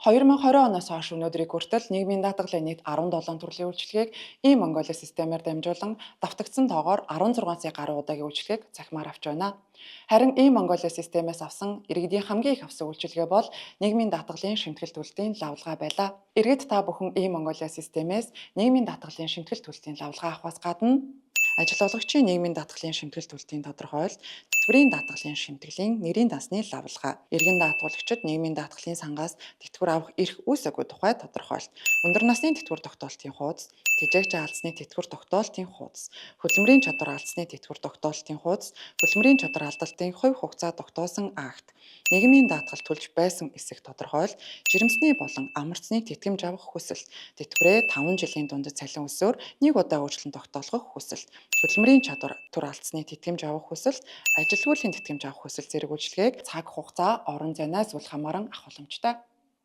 2020 оноос хойш өнөөдрийг хүртэл нийгмийн даатгалын нийт 17 төрлийн үйлчилгээг e-Mongolia системээр дамжуулан давтагдсан тоогоор 16 сая гаруй удаагийн үйлчилгээг цахимаар авч байна. Харин e-Mongolia системээс авсан иргэдийн хамгийн их авсан үйлчилгээ бол нийгмийн даатгалын шимтгэл төлтийн лавлгаа байлаа. Иргэд та бүхэн e-Mongolia системээс нийгмийн даатгалын шимтгэл төлтийн лавлгаа авахаас гадна ажил олгогчийн нийгмийн даатгалын шимтгэл төлтийн тодорхойлолт, тэтгэврийн даатгалын шимтгэлийн нэрийн дансны лавлгаа, иргэн даатгуулагчид нийгмийн даатгалын сангаас тэтгэвэр авах эрх үүсэгүй тухай тодорхойлолт, өндөр насны тэтгэвэр тогтоолтын хуудас, тэжээгч алдсны тэтгэвэр тогтоолтын хуудас, хөдөлмөрийн чадвар алдсны тэтгэвэр тогтоолтын хуудас, хөдөлмөрийн чадвар алдалтын хувь хугацаа тогтоосон акт, нийгмийн даатгал төлж байсан эсэх тодорхойлолт, жирэмсний болон амарцны тэтгэмж авах хүсэл, тэтгэврээ 5 жилийн дундад цалин өсөөр нэг удаа өөрчлөн тогтоолгох хүсэл, хөдөлмөрийн чадвар түр алдсны тэтгэмж авах хүсэл, ажилтгуулийн тэтгэмж авах хүсэл зэрэг үйлчилгээг цаг хугацаа, орон зайнаас үл хамааран авах боломжтой.